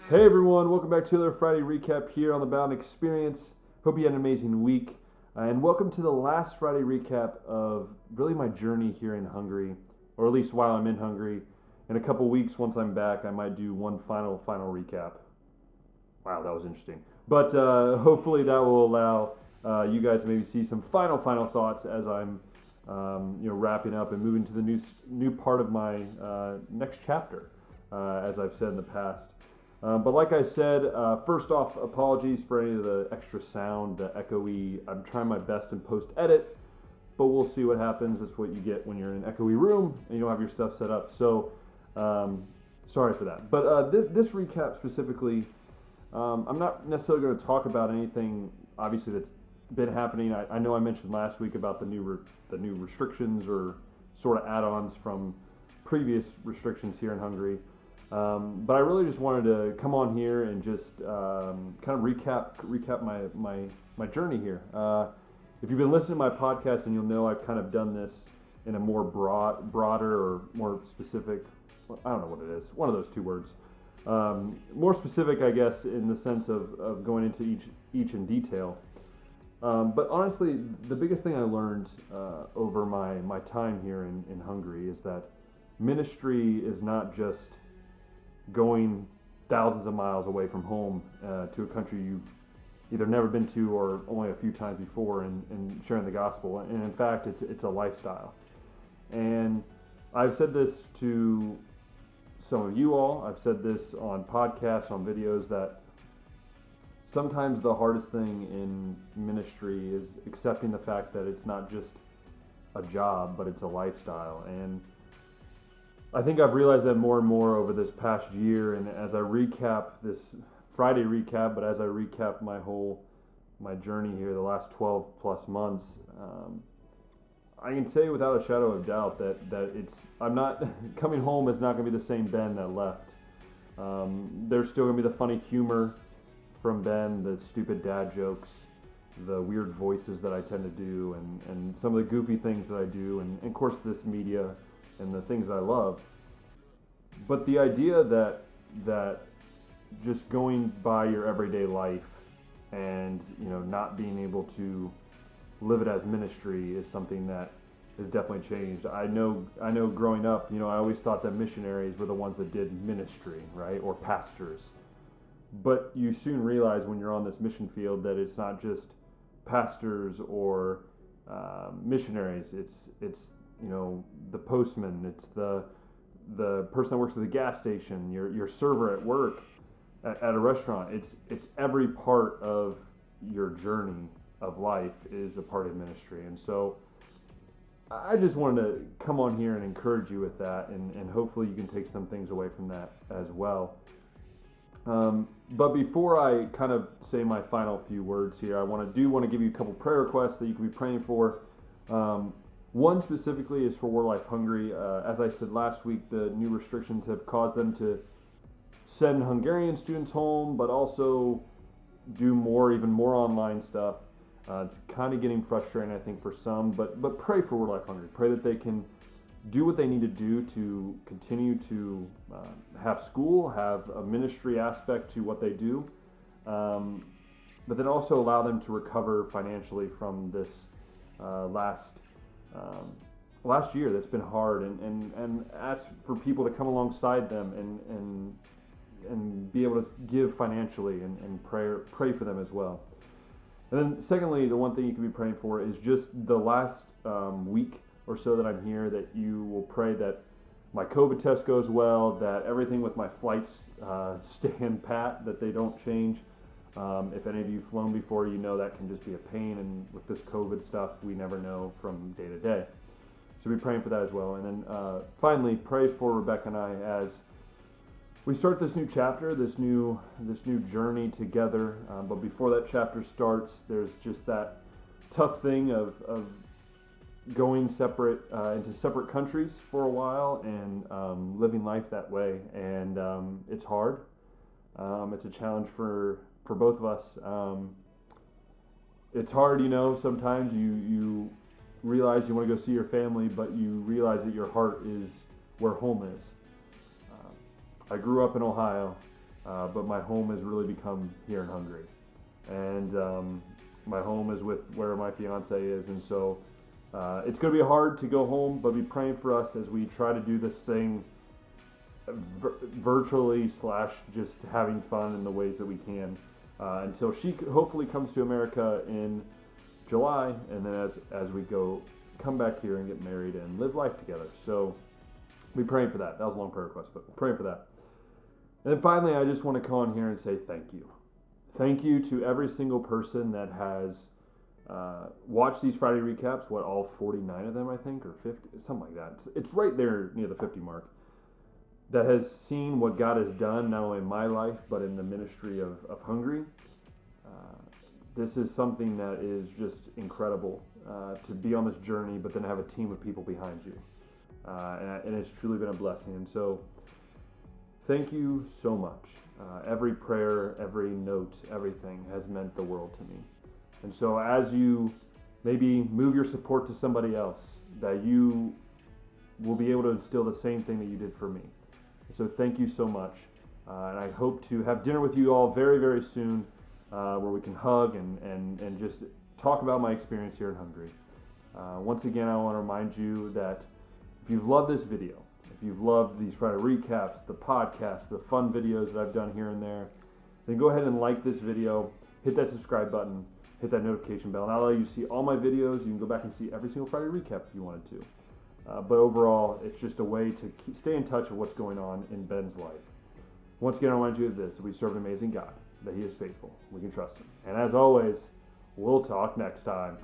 Hey everyone, welcome back to another Friday recap here on the Bound Experience. Hope you had an amazing week. And welcome to the last Friday recap of really my journey here in Hungary, or at least while I'm in Hungary. In a couple weeks, once I'm back, I might do one final recap. Wow, that was interesting. But hopefully that will allow you guys to maybe see some final thoughts as I'm wrapping up and moving to the new part of my next chapter, as I've said in the past. But like I said, first off, apologies for any of the extra sound, the echoey. I'm trying my best in post-edit, but we'll see what happens. That's what you get when you're in an echoey room and you don't have your stuff set up. So sorry for that. But this recap specifically, I'm not necessarily going to talk about anything, obviously, that's been happening. I know I mentioned last week about the new restrictions or sort of add-ons from previous restrictions here in Hungary. But I really just wanted to come on here and just kind of recap my journey here. If you've been listening to my podcast, then you'll know I've kind of done this in a more broader or more specific. I don't know what it is. One of those two words. More specific, I guess, in the sense of going into each in detail. But honestly, the biggest thing I learned over my time here in Hungary is that ministry is not just going thousands of miles away from home to a country you've either never been to or only a few times before and sharing the gospel. And in fact, it's a lifestyle. And I've said this to some of you all. I've said this on podcasts, on videos, that sometimes the hardest thing in ministry is accepting the fact that it's not just a job, but it's a lifestyle. And I think I've realized that more and more over this past year, and as I recap this Friday recap, but as I recap my journey here the last 12 plus months, I can say without a shadow of doubt that I'm not coming home is not going to be the same Ben that left. There's still going to be the funny humor from Ben, the stupid dad jokes, the weird voices that I tend to do, and some of the goofy things that I do, and of course this media and the things I love. But the idea that just going by your everyday life and not being able to live it as ministry is something that has definitely changed. I know growing up, I always thought that missionaries were the ones that did ministry, right? Or pastors. But you soon realize when you're on this mission field that it's not just pastors or missionaries. It's the postman, it's the person that works at the gas station, your server at work, at a restaurant. It's every part of your journey of life is a part of ministry. And so I just wanted to come on here and encourage you with that, and hopefully you can take some things away from that as well. But before I kind of say my final few words here, I want to give you a couple prayer requests that you can be praying for. One specifically is for War Life Hungary. As I said last week, the new restrictions have caused them to send Hungarian students home, but also do even more online stuff. It's kind of getting frustrating, I think, for some, but pray for War Life Hungary. Pray that they can do what they need to do to continue to have school, have a ministry aspect to what they do, but then also allow them to recover financially from this last year that's been hard, and ask for people to come alongside them and be able to give financially and pray for them as well. And then secondly, the one thing you can be praying for is just the last week or so that I'm here, that you will pray that my COVID test goes well, that everything with my flights stand pat, that they don't change. If any of you have flown before, that can just be a pain, and with this COVID stuff, we never know from day to day. So be praying for that as well. And then finally, pray for Rebecca and I as we start this new chapter, this new journey together. But before that chapter starts, there's just that tough thing of going into separate countries for a while and living life that way. And it's hard. It's a challenge for both of us. It's hard, sometimes you realize you want to go see your family, but you realize that your heart is where home is. I grew up in Ohio, but my home has really become here in Hungary. And my home is with where my fiance is, and so it's going to be hard to go home, but be praying for us as we try to do this thing virtually / just having fun in the ways that we can until she hopefully comes to America in July, and then as we come back here and get married and live life together. So be praying for that. That was a long prayer request, but praying for that. And then finally, I just want to come on here and say thank you. Thank you to every single person that has watched these Friday recaps, all 49 of them, I think, or 50, something like that. It's right there near the 50 mark, that has seen what God has done, not only in my life, but in the ministry of Hungary. This is something that is just incredible to be on this journey, but then have a team of people behind you. And it's truly been a blessing. And so thank you so much. Every prayer, every note, everything has meant the world to me. And so as you maybe move your support to somebody else, that you will be able to instill the same thing that you did for me. And so thank you so much. And I hope to have dinner with you all very, very soon, where we can hug and just talk about my experience here in Hungary. Once again, I want to remind you that if you've loved this video, if you've loved these Friday recaps, the podcast, the fun videos that I've done here and there, then go ahead and like this video, hit that subscribe button, hit that notification bell, and I'll let you see all my videos. You can go back and see every single Friday recap if you wanted to. But overall, it's just a way to stay in touch with what's going on in Ben's life. Once again, I remind you of this: we serve an amazing God, that He is faithful. We can trust Him. And as always, we'll talk next time.